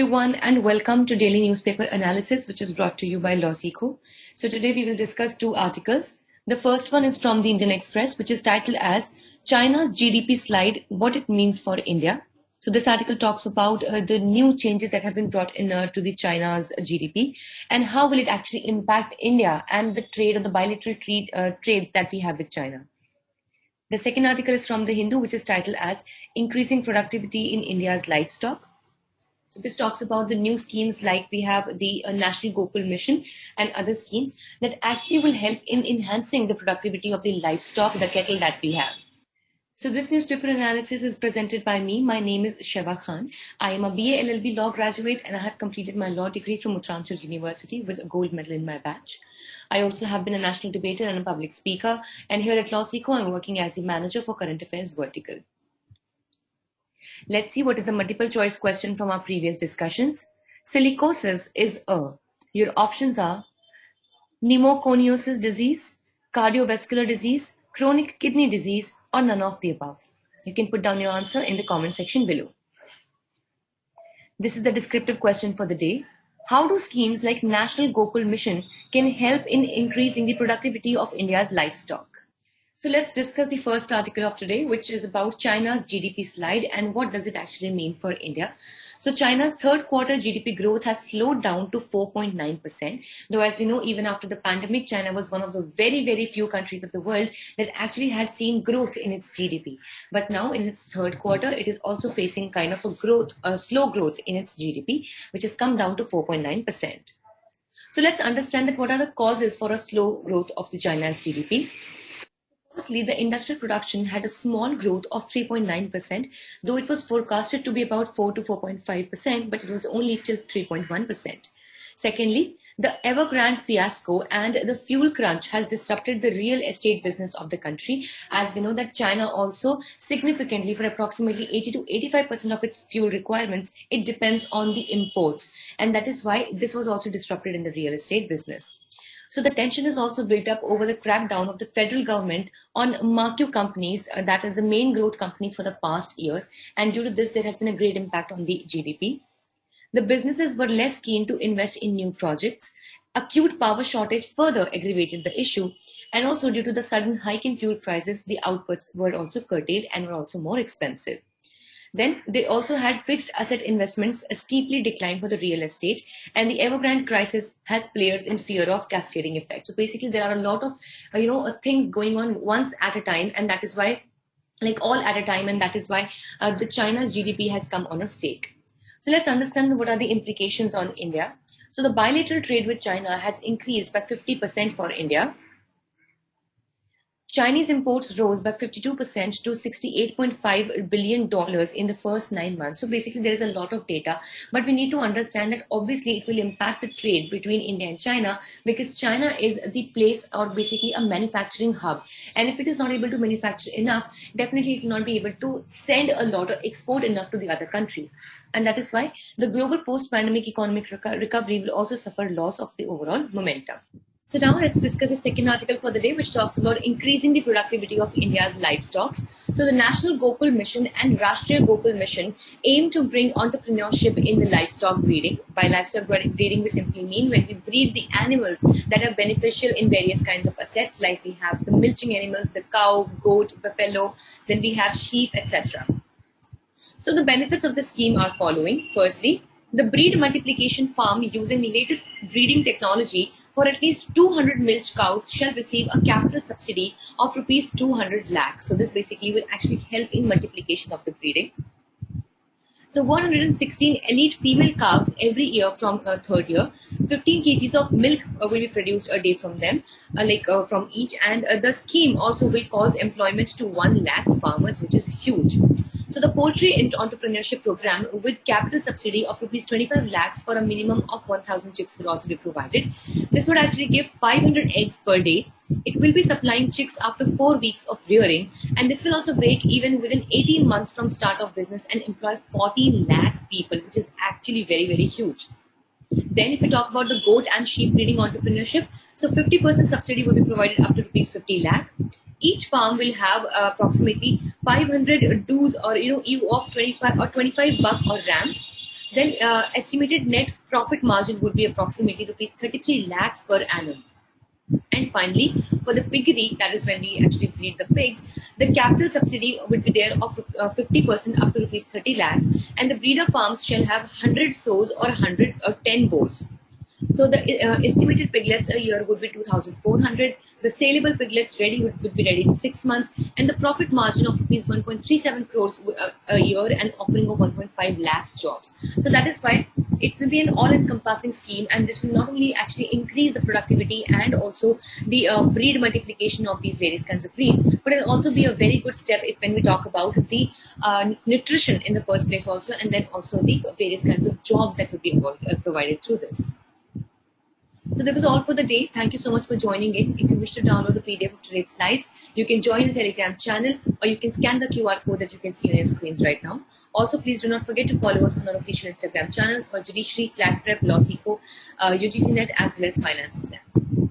everyone, and welcome to Daily Newspaper Analysis, which is brought to you by LawSikho. So today we will discuss two articles. The first one is from the Indian Express, which is titled as China's GDP Slide, What It Means for India. So this article talks about the new changes that have been brought in to the China's GDP and how will it actually impact India and the trade or the bilateral trade that we have with China. The second article is from The Hindu, which is titled as Increasing Productivity in India's Livestock. So this talks about the new schemes like we have the National Gokul Mission and other schemes that actually will help in enhancing the productivity of the livestock, the cattle that we have. So this newspaper analysis is presented by me. My name is Sheva Khan. I am a BA LLB law graduate and I have completed my law degree from Uttaranchal University with a gold medal in my batch. I also have been a national debater and a public speaker, and here at LawSikho I'm working as the manager for current affairs vertical. Let's see what is the multiple choice question from our previous discussions. Silicosis is a. Your options are pneumoconiosis disease, cardiovascular disease, chronic kidney disease, or none of the above. You can put down your answer in the comment section below. This is the descriptive question for the day. How do schemes like National Gokul Mission can help in increasing the productivity of India's livestock? So let's discuss the first article of today, which is about China's GDP slide and what does it actually mean for India. So China's third quarter GDP growth has slowed down to 4.9%. Though as we know, even after the pandemic, China was one of the very, very few countries of the world that actually had seen growth in its GDP. But now in its third quarter, it is also facing kind of a slow growth in its GDP, which has come down to 4.9%. So let's understand that what are the causes for a slow growth of the China's GDP. Firstly, the industrial production had a small growth of 3.9%, though it was forecasted to be about 4 to 4.5%, but it was only till 3.1%. Secondly, the Evergrande fiasco and the fuel crunch has disrupted the real estate business of the country, as we know that China also significantly, for approximately 80 to 85% of its fuel requirements, it depends on the imports. And that is why this was also disrupted in the real estate business. So the tension is also built up over the crackdown of the federal government on marquee companies, that is the main growth companies for the past years. And due to this, there has been a great impact on the GDP. The businesses were less keen to invest in new projects. Acute power shortage further aggravated the issue. And also due to the sudden hike in fuel prices, the outputs were also curtailed and were also more expensive. Then they also had fixed asset investments steeply declined for the real estate, and the Evergrande crisis has players in fear of cascading effect. So basically there are a lot of things going on once at a time, and that is why all at a time, and that is why the China's GDP has come on a stake. So let's understand what are the implications on India. So the bilateral trade with China has increased by 50% for India. Chinese imports rose by 52% to $68.5 billion in the first 9 months. So basically there is a lot of data, but we need to understand that obviously it will impact the trade between India and China, because China is the place or basically a manufacturing hub. And if it is not able to manufacture enough, definitely it will not be able to send a lot or export enough to the other countries. And that is why the global post-pandemic economic recovery will also suffer loss of the overall momentum. So now let's discuss the second article for the day, which talks about increasing the productivity of India's livestock. So the National Gokul Mission and Rashtriya Gokul Mission aim to bring entrepreneurship in the livestock breeding. By livestock breeding, we simply mean when we breed the animals that are beneficial in various kinds of assets, like we have the milching animals, the cow, goat, buffalo, then we have sheep, etc. So the benefits of the scheme are following. Firstly, the breed multiplication farm using latest breeding technology for at least 200 milch cows shall receive a capital subsidy of rupees 200 lakh. So this basically will actually help in multiplication of the breeding. So 116 elite female calves every year from third year, 15 kgs of milk will be produced a day from them, from each, and the scheme also will cause employment to 1 lakh farmers, which is huge. So the poultry entrepreneurship program with capital subsidy of rupees 25 lakhs for a minimum of 1,000 chicks will also be provided. This would actually give 500 eggs per day. It will be supplying chicks after 4 weeks of rearing, and this will also break even within 18 months from start of business and employ 14 lakh people, which is actually very, very huge. Then if we talk about the goat and sheep breeding entrepreneurship, so 50% subsidy will be provided up to rupees 50 lakh. Each farm will have approximately 500 does or ewe of 25 buck or ram. then estimated net profit margin would be approximately rupees 33 lakhs per annum. And finally, for the piggery, that is when we actually breed the pigs, the capital subsidy would be there of 50% up to rupees 30 lakhs, and the breeder farms shall have 100 sows or 100 or 10 bulls. So the estimated piglets a year would be 2,400. The saleable piglets ready would be ready in 6 months, and the profit margin of rupees 1.37 crores a year and offering of 1.5 lakh jobs. So that is why it will be an all-encompassing scheme, and this will not only actually increase the productivity and also the breed multiplication of these various kinds of breeds, but it will also be a very good step when we talk about the nutrition in the first place also, and then also the various kinds of jobs that would be provided through this. So that was all for the day. Thank you so much for joining in. If you wish to download the PDF of today's slides, you can join the Telegram channel, or you can scan the QR code that you can see on your screens right now. Also, please do not forget to follow us on our official Instagram channels for Judiciary, CLAT Prep, LawSikho, UGC Net, as well as finance exams.